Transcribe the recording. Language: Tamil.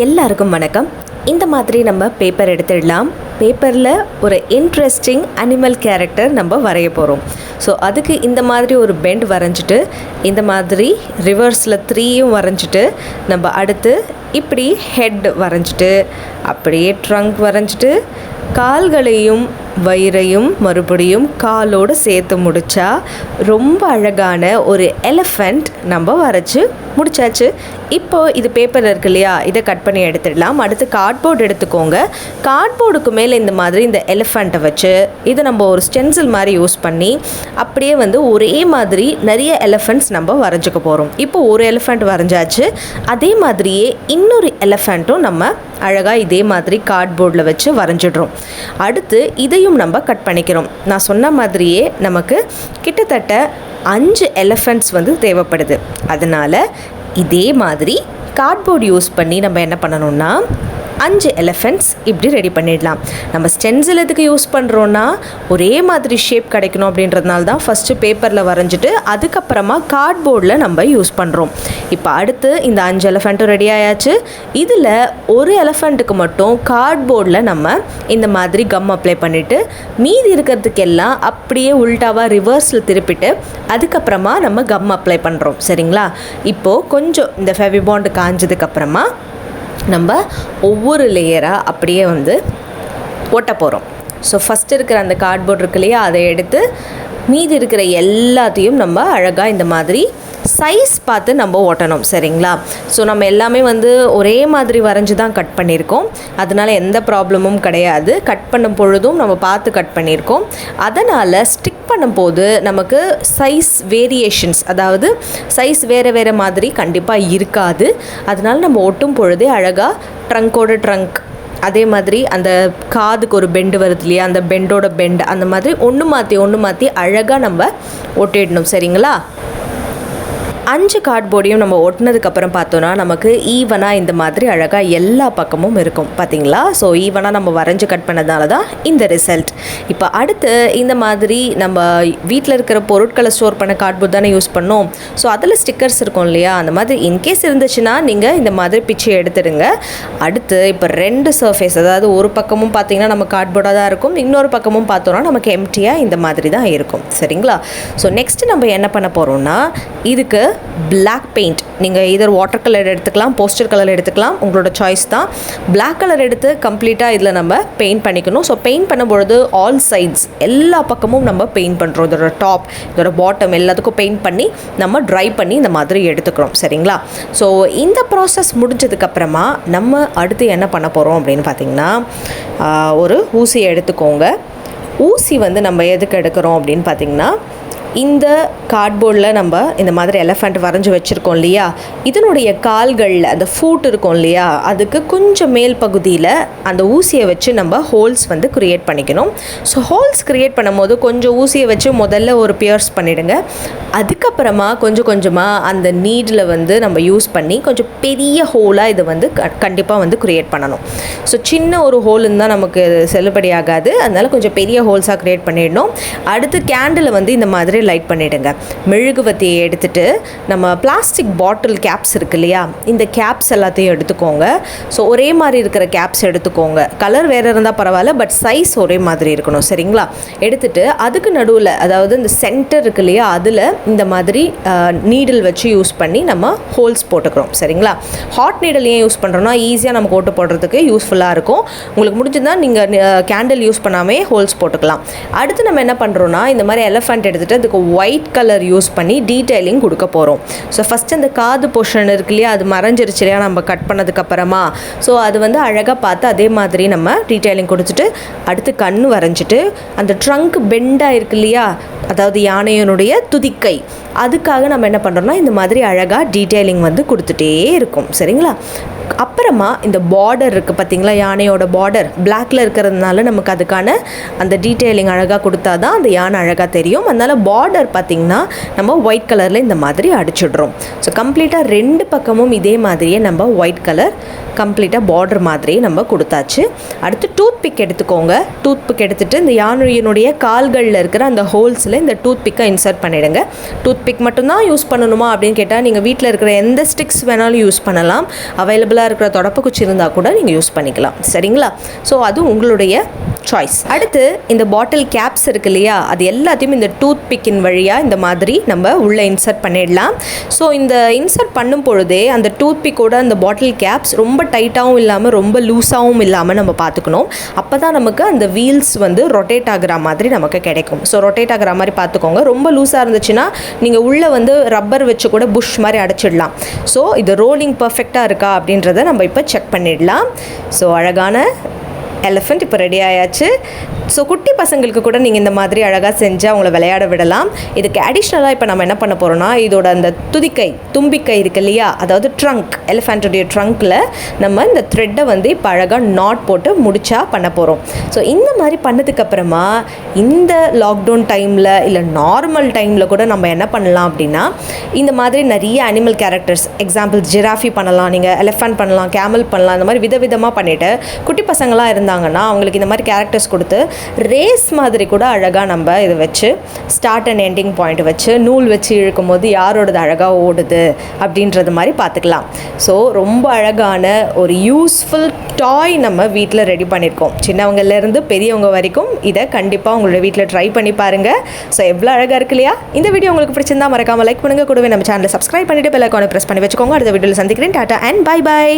எல்லாருக்கும் வணக்கம். இந்த மாதிரி நம்ம பேப்பர் எடுத்துடலாம். பேப்பரில் ஒரு இன்ட்ரெஸ்டிங் அனிமல் கேரக்டர் நம்ம வரைய போகிறோம். ஸோ அதுக்கு இந்த மாதிரி ஒரு பெண்ட் வரைஞ்சிட்டு இந்த மாதிரி ரிவர்ஸில் 3யும் வரைஞ்சிட்டு நம்ம அடுத்து இப்படி ஹெட் வரைஞ்சிட்டு அப்படியே ட்ரங்க் வரைஞ்சிட்டு கால்களையும் வயிறையும் மறுபடியும் காலோடு சேர்த்து முடித்தா ரொம்ப அழகான ஒரு எலிஃபண்ட் நம்ம வரைச்சி முடிச்சாச்சு. இப்போது இது பேப்பர் இருக்கு இல்லையா, இதை கட் பண்ணி எடுத்துடலாம். அடுத்து கார்ட்போர்டு எடுத்துக்கோங்க. கார்ட்போர்டுக்கு மேலே இந்த மாதிரி இந்த எலிஃபண்ட்டை வச்சு இதை நம்ம ஒரு ஸ்டென்சில் மாதிரி யூஸ் பண்ணி அப்படியே ஒரே மாதிரி நிறைய எலிஃபண்ட்ஸ் நம்ம வரைஞ்சிக்க போகிறோம். இப்போ ஒரு எலிஃபண்ட் வரைஞ்சாச்சு. அதே மாதிரியே இன்னொரு எலிஃபண்ட்டும் நம்ம அழகாக இதே மாதிரி கார்ட்போர்டில் வச்சு வரைஞ்சிடுறோம். அடுத்து இதையும் நம்ம கட் பண்ணிக்கிறோம். நான் சொன்ன மாதிரியே நமக்கு கிட்டத்தட்ட 5 எலிஃபண்ட்ஸ் தேவைப்படுது. அதனால் இதே மாதிரி கார்ட்போர்டு யூஸ் பண்ணி நம்ம என்ன பண்ணணும்னா 5 எலிஃபண்ட்ஸ் இப்படி ரெடி பண்ணிடலாம். நம்ம ஸ்டென்சில் எதுக்கு யூஸ் பண்ணுறோன்னா ஒரே மாதிரி ஷேப் கிடைக்கணும் அப்படின்றதுனால தான் ஃபஸ்ட்டு பேப்பரில் வரைஞ்சிட்டு அதுக்கப்புறமா கார்ட்போர்டில் நம்ம யூஸ் பண்ணுறோம். இப்போ அடுத்து இந்த 5 எலிஃபண்ட்டும் ரெடி ஆயாச்சு. இதில் ஒரு எலிஃபண்ட்டுக்கு மட்டும் கார்ட்போர்டில் நம்ம இந்த மாதிரி கம் அப்ளை பண்ணிவிட்டு மீதி இருக்கிறதுக்கெல்லாம் அப்படியே உல்டாவாக ரிவர்ஸில் திருப்பிட்டு அதுக்கப்புறமா நம்ம கம் அப்ளை பண்ணுறோம். சரிங்களா? இப்போது கொஞ்சம் இந்த ஃபெவிபாண்ட் காஞ்சதுக்கப்புறமா நம்ம ஒவ்வொரு லேயராக அப்படியே ஒட்ட போகிறோம். ஸோ ஃபஸ்ட் இருக்கிற அந்த கார்ட்போர்ட் இருக்கு இல்லையா, அதை எடுத்து மீதி இருக்கிற எல்லாத்தையும் நம்ம அழகாக இந்த மாதிரி சைஸ் பார்த்து நம்ம ஓட்டணும். சரிங்களா? ஸோ நம்ம எல்லாமே ஒரே மாதிரி வரைஞ்சி தான் கட் பண்ணியிருக்கோம். அதனால் எந்த ப்ராப்ளமும் கிடையாது. கட் பண்ணும் பொழுதும் நம்ம பார்த்து கட் பண்ணியிருக்கோம். அதனால் ஸ்டிக் பண்ணும்போது நமக்கு சைஸ் வேரியேஷன்ஸ், அதாவது சைஸ் வேறு வேறு மாதிரி கண்டிப்பாக இருக்காது. அதனால் நம்ம ஒட்டும் பொழுதே அழகாக ட்ரங்க்கோட ட்ரங்க், அதே மாதிரி அந்த காதுக்கு ஒரு பெண்டு வருது இல்லையா, அந்த பெண்டோட பெண்டு, அந்த மாதிரி ஒன்று மாற்றி அழகாக நம்ம ஒட்டிடணும். சரிங்களா? 5 கார்ட்போர்டையும் நம்ம ஒட்டினதுக்கப்புறம் பார்த்தோன்னா நமக்கு ஈவனாக இந்த மாதிரி அழகாக எல்லா பக்கமும் இருக்கும். பார்த்தீங்களா? ஸோ ஈவனாக நம்ம வரைஞ்சி கட் பண்ணதுனால தான் இந்த ரிசல்ட். இப்போ அடுத்து இந்த மாதிரி நம்ம வீட்டில் இருக்கிற பொருட்களை ஸ்டோர் பண்ண கார்ட்போர்ட் தானே யூஸ் பண்ணோம். ஸோ அதில் ஸ்டிக்கர்ஸ் இருக்கும் இல்லையா, அந்த மாதிரி இன்கேஸ் இருந்துச்சுன்னா நீங்கள் இந்த மாதிரி பிச்சை எடுத்துடுங்க. அடுத்து இப்போ 2 சர்ஃபேஸ், அதாவது ஒரு பக்கமும் பார்த்திங்கன்னா நம்ம கார்ட்போர்டாக தான் இருக்கும், இன்னொரு பக்கமும் பார்த்தோன்னா நமக்கு எம்டியாக இந்த மாதிரி தான் இருக்கும். சரிங்களா? ஸோ நெக்ஸ்ட்டு நம்ம என்ன பண்ண போகிறோம்னா இதுக்கு பிளாக் பெயிண்ட், நீங்கள் இதர் வாட்டர் கலர் எடுத்துக்கலாம், போஸ்டர் கலர் எடுத்துக்கலாம், உங்களோட சாய்ஸ் தான். பிளாக் கலர் எடுத்து கம்ப்ளீட்டாக இதில் நம்ம பெயிண்ட் பண்ணிக்கணும். ஸோ பெயிண்ட் பண்ணும்பொழுது ஆல் சைட்ஸ் எல்லா பக்கமும் நம்ம பெயிண்ட் பண்ணுறோம். இதோட டாப், இதோட பாட்டம் எல்லாத்துக்கும் பெயிண்ட் பண்ணி நம்ம ட்ரை பண்ணி இந்த மாதிரி எடுத்துக்கிறோம். சரிங்களா? ஸோ இந்த ப்ராசஸ் முடிஞ்சதுக்கப்புறமா நம்ம அடுத்து என்ன பண்ண போகிறோம் அப்படின்னு பார்த்திங்கன்னா, ஒரு ஊசியை எடுத்துக்கோங்க. ஊசி நம்ம எதுக்கு எடுக்கிறோம் அப்படின்னு பார்த்திங்கன்னா, இந்த கார்ட்போர்டில் நம்ம இந்த மாதிரி எலிஃபண்ட் வரைஞ்சி வச்சுருக்கோம் இல்லையா, இதனுடைய கால்களில் அந்த ஃபூட் இருக்கும் இல்லையா, அதுக்கு கொஞ்சம் மேல் பகுதியில் அந்த ஊசியை வச்சு நம்ம ஹோல்ஸ் க்ரியேட் பண்ணிக்கணும். ஸோ ஹோல்ஸ் க்ரியேட் பண்ணும்போது கொஞ்சம் ஊசியை வச்சு முதல்ல ஒரு பியர்ஸ் பண்ணிவிடுங்க. அதுக்கப்புறமா கொஞ்சம் கொஞ்சமாக அந்த நீடில் நம்ம யூஸ் பண்ணி கொஞ்சம் பெரிய ஹோலாக இதை கண்டிப்பாக க்ரியேட் பண்ணணும். ஸோ சின்ன ஒரு ஹோல் இருந்தால் நமக்கு செல்லுபடி ஆகாது. அதனால் கொஞ்சம் பெரிய ஹோல்ஸாக க்ரியேட் பண்ணிடணும். அடுத்து கேண்டில் இந்த மாதிரி லைட் பண்ணிவிடுங்க. மெழுகுவத்தியை எடுத்துகிட்டு நம்ம பிளாஸ்டிக் பாட்டில் கேப்ஸ் இருக்கு இல்லையா, இந்த கேப்ஸ் எல்லாத்தையும் எடுத்துக்கோங்க. ஸோ ஒரே மாதிரி இருக்கிற கேப்ஸ் எடுத்துக்கோங்க. கலர் வேறு இருந்தால் பரவாயில்ல, பட் சைஸ் ஒரே மாதிரி இருக்கணும். சரிங்களா? எடுத்துகிட்டு அதுக்கு நடுவில், அதாவது இந்த சென்டர் இருக்கு இல்லையா, அதில் இந்த மாதிரி நீடில் வச்சு யூஸ் பண்ணி நம்ம ஹோல்ஸ் போட்டுக்கிறோம். சரிங்களா? ஹாட் நீடில் ஏன் யூஸ் பண்ணுறோன்னா ஈஸியாக நமக்கு ஓட்டு போடுறதுக்கு யூஸ்ஃபுல்லாக இருக்கும். உங்களுக்கு முடிஞ்சுதான் நீங்கள் கேண்டில் யூஸ் பண்ணாமே ஹோல்ஸ் போட்டுக்கலாம். அடுத்து நம்ம என்ன பண்ணுறோன்னா இந்த மாதிரி எலிஃபண்ட் எடுத்துகிட்டு அதுக்கு ஒயிட் கலர் யூஸ் பண்ணி டீட்டெயிலிங் கொடுக்க போகிறோம். ஸோ ஃபஸ்ட்டு அந்த காது போர்ஷன் இருக்கு இல்லையா, அது மறைஞ்சிருச்சு இல்லையா நம்ம கட் பண்ணதுக்கப்புறமா. ஸோ அது அழகாக பார்த்து அதே மாதிரி நம்ம டீட்டெயிலிங் கொடுத்துட்டு அடுத்து கண் வரைஞ்சிட்டு அந்த ட்ரங்க் பெண்டாக இருக்கு இல்லையா, அதாவது யானையினுடைய துதிக்கை, அதுக்காக நம்ம என்ன பண்ணுறோம்னா இந்த மாதிரி அழகாக டீட்டெயிலிங் கொடுத்துட்டே இருக்கும். சரிங்களா? அப்புறமா இந்த பார்டர் இருக்குது பார்த்திங்களா, யானையோட பார்டர் பிளாக்ல இருக்கிறதுனால நமக்கு அதுக்கான அந்த டீட்டெயிலிங் அழகாக கொடுத்தா தான் அந்த யானை அழகாக தெரியும். அதனால் பார்டர் பார்த்திங்கன்னா நம்ம ஒயிட் கலரில் இந்த மாதிரி அடிச்சிடுறோம். ஸோ கம்ப்ளீட்டாக 2 பக்கமும் இதே மாதிரியே நம்ம ஒயிட் கலர் கம்ப்ளீட்டாக பார்டர் மாதிரி நம்ம கொடுத்தாச்சு. அடுத்து டூத்பிக் எடுத்துக்கோங்க. டூத்பிக் எடுத்துகிட்டு இந்த யானையினுடைய கால்களில் இருக்கிற அந்த ஹோல்ஸில் இந்த டூத்பிக்கை இன்சர்ட் பண்ணிவிடுங்க. டூத்பிக் மட்டும்தான் யூஸ் பண்ணணுமா அப்படின்னு கேட்டால் நீங்கள் வீட்டில் இருக்கிற எந்த ஸ்டிக்ஸ் வேணாலும் யூஸ் பண்ணலாம். அவைலபிளாக இருக்கிற தொடப்பக்குச்சி இருந்தால் கூட நீங்கள் யூஸ் பண்ணிக்கலாம். சரிங்களா? ஸோ அது உங்களுடைய சாய்ஸ். அடுத்து இந்த பாட்டில் கேப்ஸ் இருக்கு இல்லையா, அது எல்லாத்தையும் இந்த டூத்பிக்கின் வழியாக இந்த மாதிரி நம்ம உள்ளே இன்சர்ட் பண்ணிடலாம். ஸோ இந்த இன்சர்ட் பண்ணும் பொழுதே அந்த டூத்பிக்கோட அந்த பாட்டில் கேப்ஸ் ரொம்ப டைட்டாகவும் இல்லாமல் ரொம்ப லூஸாகவும் இல்லாமல் நம்ம பார்த்துக்கணும். அப்போ தான் நமக்கு அந்த வீல்ஸ் வந்து ரொட்டேட் ஆகிற மாதிரி நமக்கு கிடைக்கும். ஸோ ரொட்டேட் ஆகிற மாதிரி பார்த்துக்கோங்க. ரொம்ப லூஸாக இருந்துச்சுன்னா நீங்கள் உள்ளே வந்து ரப்பர் வச்சு கூட புஷ் மாதிரி அடைச்சிடலாம். ஸோ இது ரோலிங் பர்ஃபெக்டாக இருக்கா அப்படின்றத நம்ம இப்போ செக் பண்ணிடலாம். ஸோ அழகான எலிஃபண்ட் இப்போ ரெடி ஆயாச்சு. ஸோ குட்டி பசங்களுக்கு கூட நீங்கள் இந்த மாதிரி அழகாக செஞ்சு அவங்கள விளையாட விடலாம். இதுக்கு அடிஷ்னலாக இப்போ நம்ம என்ன பண்ண போகிறோம்னா, இதோட அந்த தும்பிக்கை இருக்குது இல்லையா, அதாவது ட்ரங்க், எலிஃபண்ட்டுடைய ட்ரங்க்கில் நம்ம இந்த த்ரெட்டை வந்து இப்போ அழகாக நாட் போட்டு முடிச்சா பண்ண போகிறோம். ஸோ இந்த மாதிரி பண்ணதுக்கப்புறமா இந்த லாக்டவுன் டைமில் இல்லை நார்மல் டைமில் கூட நம்ம என்ன பண்ணலாம் அப்படின்னா, இந்த மாதிரி நிறைய அனிமல் கேரக்டர்ஸ், எக்ஸாம்பிள் ஜிராஃபி பண்ணலாம், நீங்கள் எலிஃபண்ட் பண்ணலாம், கேமல் பண்ணலாம். இந்த மாதிரி விதவிதமாக பண்ணிவிட்டு குட்டி பசங்களாக இருந்தாங்கன்னா அவங்களுக்கு இந்த மாதிரி கேரக்டர்ஸ் கொடுத்து ரேஸ் மாதிரி கூட அழகாக நம்ம இதை வச்சு ஸ்டார்ட் அண்ட் எண்டிங் பாயிண்ட் வச்சு நூல் வச்சு இழுக்கும் போது யாரோடது அழகாக ஓடுது அப்படின்றது மாதிரி பார்த்துக்கலாம். ஸோ ரொம்ப அழகான ஒரு யூஸ்ஃபுல் டாய் நம்ம வீட்டில் ரெடி பண்ணியிருக்கோம். சின்னவங்கலேருந்து பெரியவங்க வரைக்கும் இதை கண்டிப்பாக உங்களோட வீட்டில் ட்ரை பண்ணி பாருங்கள். ஸோ எவ்வளோ அழகாக இருக்கு இல்லையா? இந்த வீடியோ உங்களுக்கு பிடிச்சிருந்தா மறக்காமல் லைக் பண்ணுங்கள். கூடவே நம்ம சேனலை சப்ஸ்கிரைப் பண்ணிவிட்டு பெல் ஐகானை ப்ரெஸ் பண்ணி வச்சுக்கோங்க. அடுத்த வீடியோவில் சந்திக்கிறேன். Ta-ta and bye by.